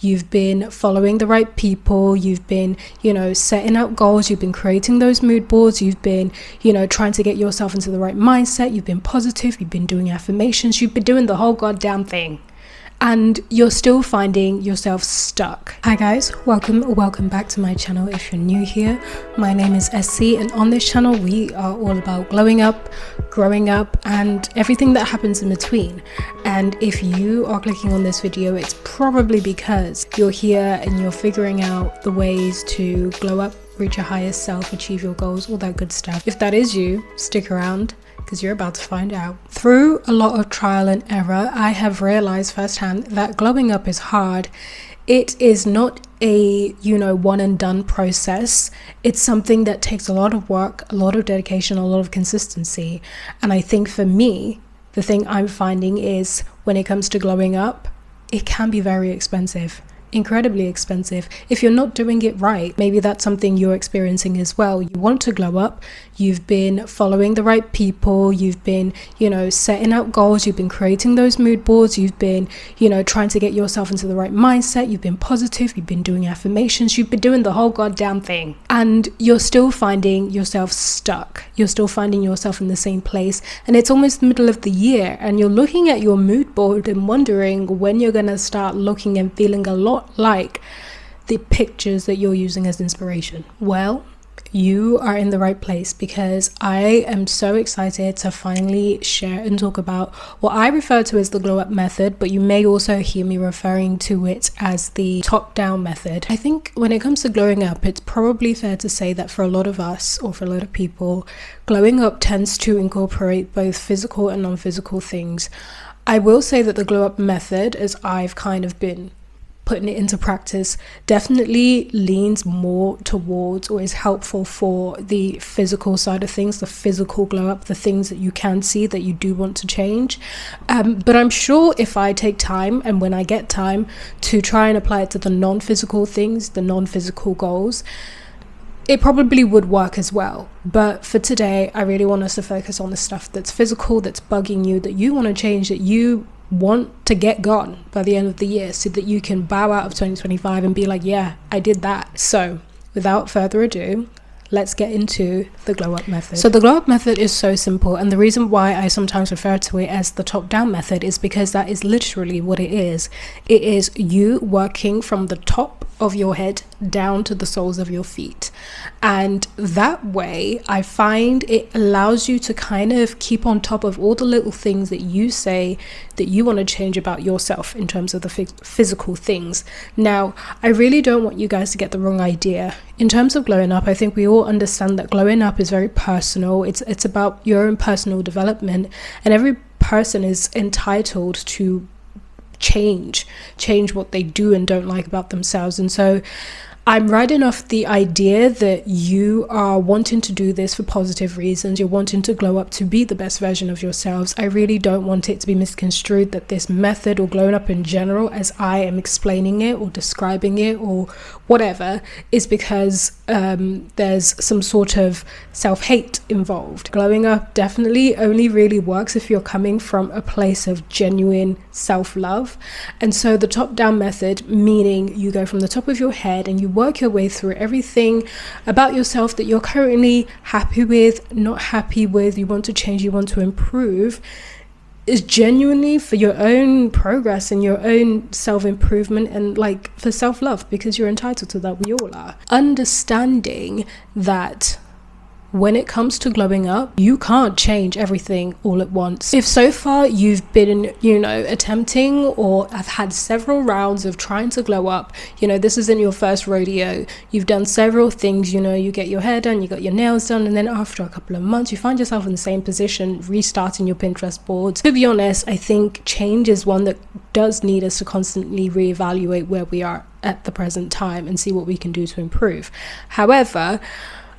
you've been following the right people, you've been, setting out goals, you've been creating those mood boards, you've been, trying to get yourself into the right mindset, you've been positive, you've been doing affirmations, you've been doing the whole goddamn thing. And you're still finding yourself stuck. Hi guys, welcome back to my channel. If you're new here, my name is SC, and on this channel we are all about glowing up, growing up, and everything that happens in between. And if you are clicking on this video, it's probably because you're here and you're figuring out the ways to glow up, reach your highest self, achieve your goals, all that good stuff. If that is you, stick around, because you're about to find out. Through a lot of trial and error, I have realized firsthand that glowing up is hard. It is not a, one and done process. It's something that takes a lot of work, a lot of dedication, a lot of consistency. And I think for me, the thing I'm finding is when it comes to glowing up, it can be very expensive. Incredibly expensive if you're not doing it right. Maybe that's something you're experiencing as well. You want to glow up, you've been following the right people, you've been, setting out goals, you've been creating those mood boards, you've been, trying to get yourself into the right mindset, you've been positive, you've been doing affirmations, you've been doing the whole goddamn thing. And you're still finding yourself stuck. You're still finding yourself in the same place. And it's almost the middle of the year and you're looking at your mood board and wondering when you're going to start looking and feeling a lot like the pictures that you're using as inspiration. Well, you are in the right place, because I am so excited to finally share and talk about what I refer to as the glow up method, but you may also hear me referring to it as the top down method. I think when it comes to glowing up, it's probably fair to say that for a lot of us, or for a lot of people, glowing up tends to incorporate both physical and non-physical things. I will say that the glow up method, as I've kind of been putting it into practice, definitely leans more towards, or is helpful for, the physical side of things, the physical glow up, the things that you can see that you do want to change. But I'm sure if I take time, and when I get time, to try and apply it to the non-physical things, the non-physical goals, it probably would work as well. But for today, I really want us to focus on the stuff that's physical, that's bugging you, that you want to change, that you want to get gone by the end of the year, so that you can bow out of 2025 and be like, yeah, I did that. So without further ado, let's get into the glow up method. So the glow up method is so simple, and the reason why I sometimes refer to it as the top down method is because that is literally what it is. It is you working from the top of your head down to the soles of your feet, and that way I find it allows you to kind of keep on top of all the little things that you say that you want to change about yourself in terms of the physical things. Now, I really don't want you guys to get the wrong idea. In terms of glowing up, I think we all understand that glowing up is very personal. It's about your own personal development, and every person is entitled to change what they do and don't like about themselves. And so I'm riding off the idea that you are wanting to do this for positive reasons. You're wanting to glow up to be the best version of yourselves. I really don't want it to be misconstrued that this method, or glowing up in general, as I am explaining it or describing it or whatever, is because there's some sort of self-hate involved. Glowing up definitely only really works if you're coming from a place of genuine self-love. And so the top-down method, meaning you go from the top of your head and you work your way through everything about yourself that you're currently happy with, not happy with, you want to change, you want to improve, is genuinely for your own progress and your own self-improvement, and like for self-love, because you're entitled to that. We all are. Understanding that when it comes to glowing up, you can't change everything all at once. If so far you've been, attempting, or have had several rounds of trying to glow up, this isn't your first rodeo. You've done several things, you get your hair done, you got your nails done, and then after a couple of months, you find yourself in the same position, restarting your Pinterest boards. To be honest, I think change is one that does need us to constantly reevaluate where we are at the present time and see what we can do to improve. However,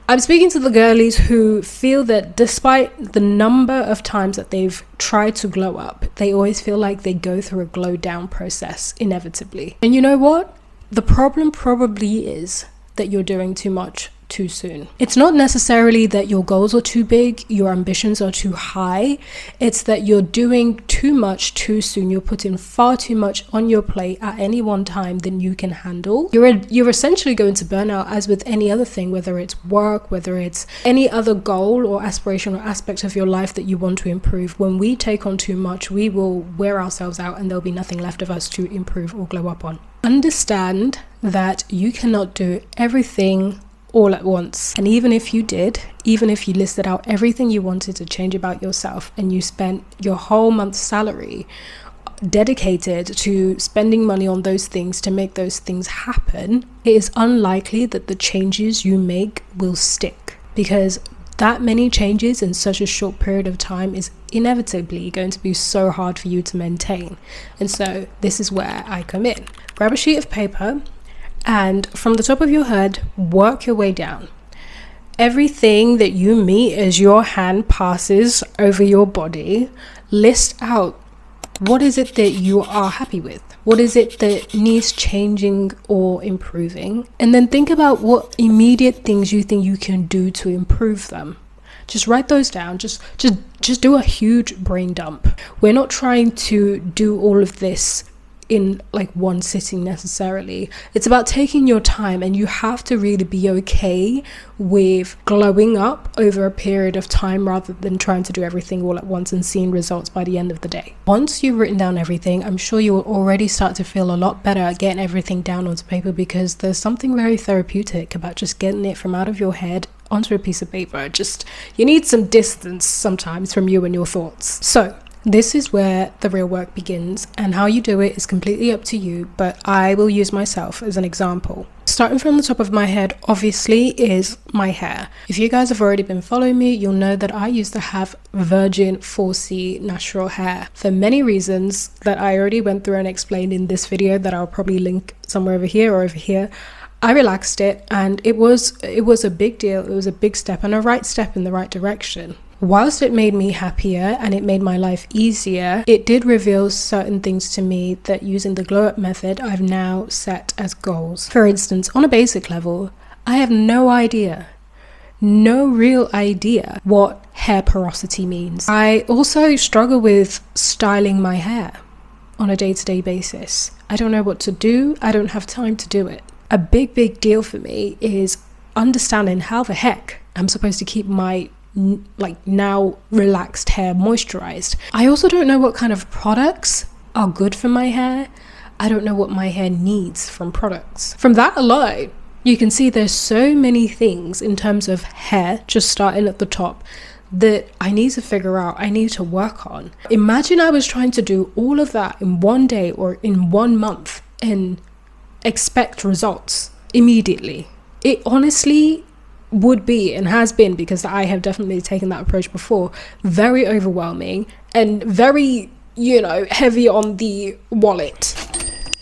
I'm speaking to the girlies who feel that despite the number of times that they've tried to glow up, they always feel like they go through a glow down process inevitably. And you know what? The problem probably is that you're doing too much too soon. It's not necessarily that your goals are too big, your ambitions are too high. It's that you're doing too much too soon. You're putting far too much on your plate at any one time than you can handle. You're essentially going to burn out, as with any other thing, whether it's work, whether it's any other goal or aspiration or aspect of your life that you want to improve. When we take on too much, we will wear ourselves out and there'll be nothing left of us to improve or glow up on. Understand that you cannot do everything all at once. And even if you did, even if you listed out everything you wanted to change about yourself and you spent your whole month's salary dedicated to spending money on those things to make those things happen, it is unlikely that the changes you make will stick, because that many changes in such a short period of time is inevitably going to be so hard for you to maintain. And so this is where I come in. Grab a sheet of paper and from the top of your head, work your way down. Everything that you meet as your hand passes over your body, list out what is it that you are happy with? What is it that needs changing or improving? And then think about what immediate things you think you can do to improve them. Just write those down. Just do a huge brain dump. We're not trying to do all of this in like one sitting necessarily. It's about taking your time, and you have to really be okay with glowing up over a period of time rather than trying to do everything all at once and seeing results by the end of the day. Once you've written down everything, I'm sure you will already start to feel a lot better at getting everything down onto paper, because there's something very therapeutic about just getting it from out of your head onto a piece of paper. You need some distance sometimes from you and your thoughts. So this is where the real work begins, and how you do it is completely up to you, but I will use myself as an example. Starting from the top of my head, obviously, is my hair. If you guys have already been following me, you'll know that I used to have virgin 4C natural hair for many reasons that I already went through and explained in this video that I'll probably link somewhere over here or over here. I relaxed it, and it was a big deal. It was a big step and a right step in the right direction. Whilst it made me happier and it made my life easier, it did reveal certain things to me that, using the glow up method, I've now set as goals. For instance, on a basic level, I have no real idea what hair porosity means. I also struggle with styling my hair on a day-to-day basis. I don't know what to do. I don't have time to do it. A big deal for me is understanding how the heck I'm supposed to keep my now relaxed hair moisturized. I also don't know what kind of products are good for my hair. I don't know what my hair needs from products. From that alone, you can see there's so many things in terms of hair, just starting at the top, that I need to figure out, I need to work on. Imagine I was trying to do all of that in one day or in 1 month and expect results immediately. It honestly would be, and has been, because I have definitely taken that approach before, very overwhelming and very, heavy on the wallet.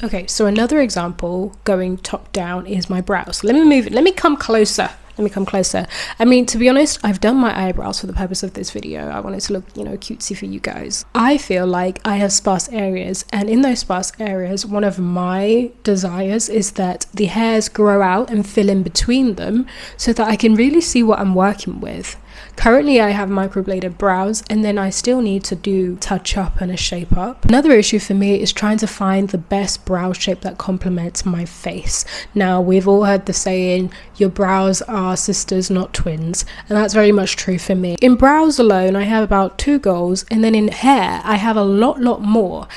Okay, so another example going top down is my brows. Let me come closer. I mean, to be honest, I've done my eyebrows for the purpose of this video. I want it to look, cutesy for you guys. I feel like I have sparse areas, and in those sparse areas, one of my desires is that the hairs grow out and fill in between them so that I can really see what I'm working with. Currently, I have microbladed brows, and then I still need to do touch up and a shape up. Another issue for me is trying to find the best brow shape that complements my face. Now, we've all heard the saying, your brows are sisters, not twins, and that's very much true for me. In brows alone, I have about 2 goals, and then in hair, I have a lot more.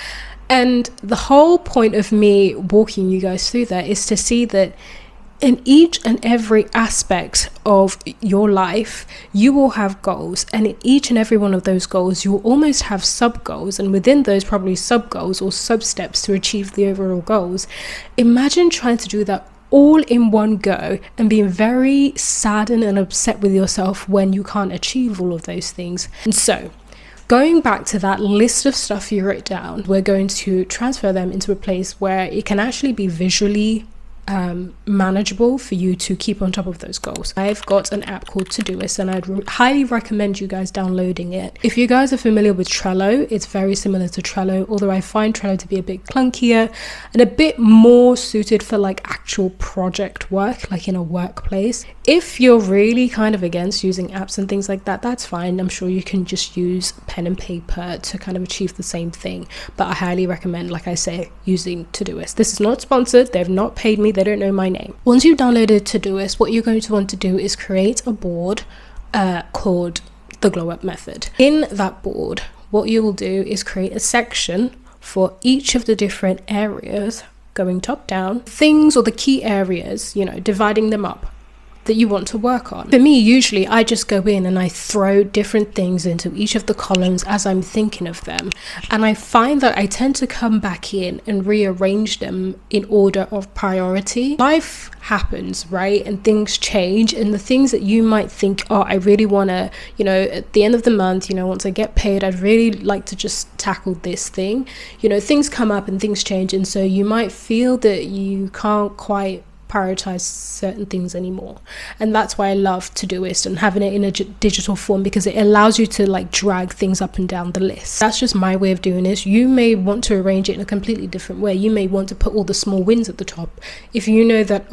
And the whole point of me walking you guys through that is to see that in each and every aspect of your life, you will have goals, and in each and every one of those goals, you will almost have sub goals, and within those, probably sub goals or sub steps to achieve the overall goals. Imagine trying to do that all in one go and being very saddened and upset with yourself when you can't achieve all of those things. And so, going back to that list of stuff you wrote down, we're going to transfer them into a place where it can actually be visually manageable for you to keep on top of those goals. I've got an app called Todoist, and I'd highly recommend you guys downloading it. If you guys are familiar with Trello, it's very similar to Trello, although I find Trello to be a bit clunkier and a bit more suited for like actual project work, like in a workplace. If you're really kind of against using apps and things like that, that's fine. I'm sure you can just use pen and paper to kind of achieve the same thing, but I highly recommend, like I say, using Todoist. This is not sponsored, they've not paid me, they don't know my name. Once you've downloaded Todoist, what you're going to want to do is create a board called the Glow Up Method. In that board, what you will do is create a section for each of the different areas, going top down, things or the key areas, you know, dividing them up that you want to work on. For me, usually I just go in and I throw different things into each of the columns as I'm thinking of them, and I find that I tend to come back in and rearrange them in order of priority. Life happens, right? And things change, and the things that you might think, oh, I really want to, you know, at the end of the month, you know, once I get paid, I'd really like to just tackle this thing. You know, things come up and things change, and so you might feel that you can't quite prioritize certain things anymore. And that's why I love Todoist and having it in a digital form, because it allows you to like drag things up and down the list. That's just my way of doing this. You may want to arrange it in a completely different way. You may want to put all the small wins at the top. If you know that,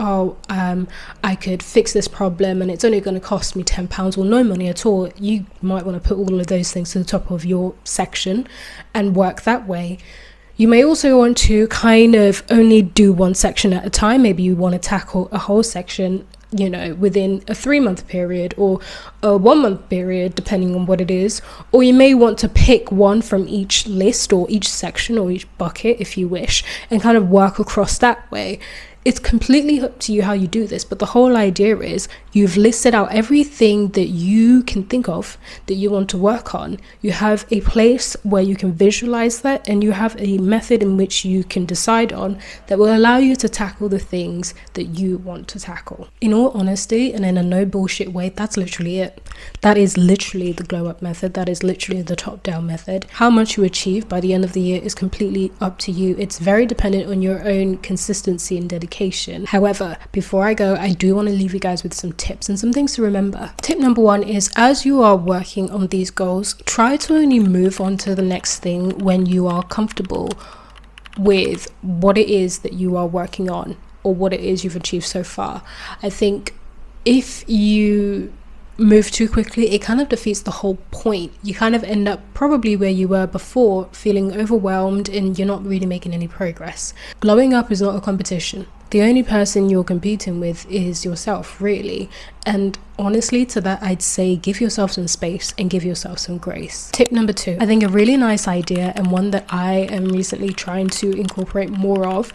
I could fix this problem and it's only going to cost me £10 or no money at all, you might want to put all of those things to the top of your section and work that way. You may also want to kind of only do one section at a time. Maybe you want to tackle a whole section, you know, within a 3-month period or a 1-month period, depending on what it is. Or you may want to pick one from each list or each section or each bucket, if you wish, and kind of work across that way. It's completely up to you how you do this, but the whole idea is you've listed out everything that you can think of that you want to work on. You have a place where you can visualize that, and you have a method in which you can decide on that will allow you to tackle the things that you want to tackle. In all honesty, and in a no bullshit way, that's literally it. That is literally the Glow Up Method. That is literally the top down method. How much you achieve by the end of the year is completely up to you. It's very dependent on your own consistency and dedication. However, before I go, I do want to leave you guys with some tips and some things to remember. Tip number 1 is, as you are working on these goals, try to only move on to the next thing when you are comfortable with what it is that you are working on or what it is you've achieved so far. I think if you move too quickly, it kind of defeats the whole point. You kind of end up probably where you were before, feeling overwhelmed, and you're not really making any progress. Glowing up is not a competition. The only person you're competing with is yourself, really. And honestly, to that, I'd say give yourself some space and give yourself some grace. Tip number 2, I think a really nice idea, and one that I am recently trying to incorporate more of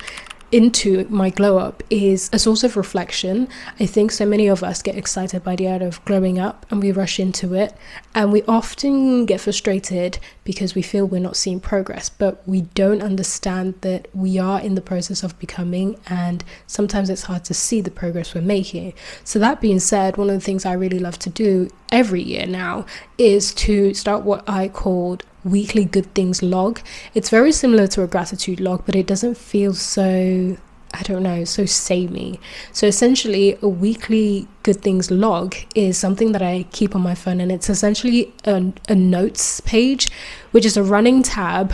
into my glow up, is a source of reflection. I think so many of us get excited by the idea of glowing up and we rush into it, and we often get frustrated because we feel we're not seeing progress, but we don't understand that we are in the process of becoming, and sometimes it's hard to see the progress we're making. So that being said, one of the things I really love to do every year now is to start what I called weekly good things log. It's very similar to a gratitude log, but it doesn't feel so, I don't know, so samey. So essentially, a weekly good things log is something that I keep on my phone, and it's essentially a notes page, which is a running tab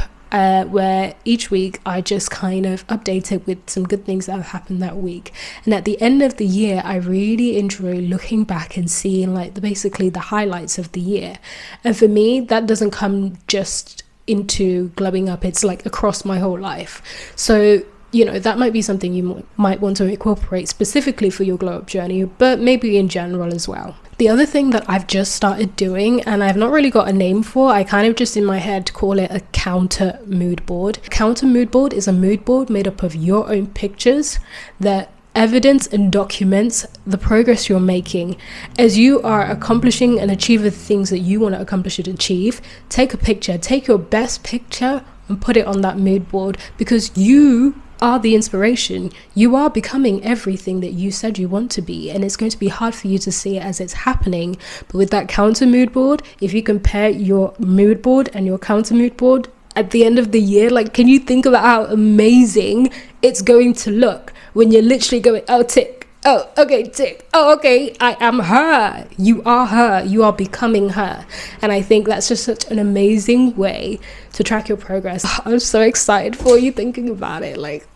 where each week I just kind of update it with some good things that have happened that week. And at the end of the year, I really enjoy looking back and seeing like basically the highlights of the year. And for me, that doesn't come just into glowing up, it's like across my whole life. So, you know, that might be something you might want to incorporate specifically for your glow up journey, but maybe in general as well. The other thing that I've just started doing, and I've not really got a name for, I kind of just in my head call it a counter mood board. A counter mood board is a mood board made up of your own pictures that evidence and documents the progress you're making. As you are accomplishing and achieving the things that you want to accomplish and achieve, take a picture, take your best picture and put it on that mood board, because you are the inspiration. You are becoming everything that you said you want to be, and it's going to be hard for you to see it as it's happening. But with that counter mood board, if you compare your mood board and your counter mood board at the end of the year, like, can you think about how amazing it's going to look when you're literally going, oh, tick, oh, okay, tick, oh, okay, I am her. You are her. You are becoming her. And I think that's just such an amazing way to track your progress. I'm so excited for you thinking about it. Like,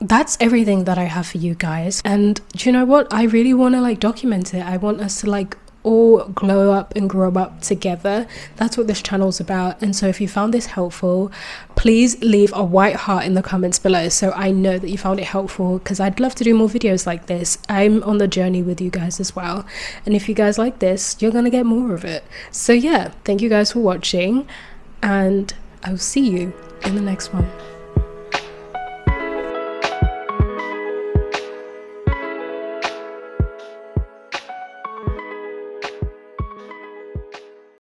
that's everything that I have for you guys. And do you know what? I really want to like document it. I want us to like all glow up and grow up together. That's what this channel is about. And so if you found this helpful, please leave a white heart in the comments below so I know that you found it helpful, because I'd love to do more videos like this. I'm on the journey with you guys as well, and if you guys like this, you're gonna get more of it. So yeah, thank you guys for watching, and I will see you in the next one.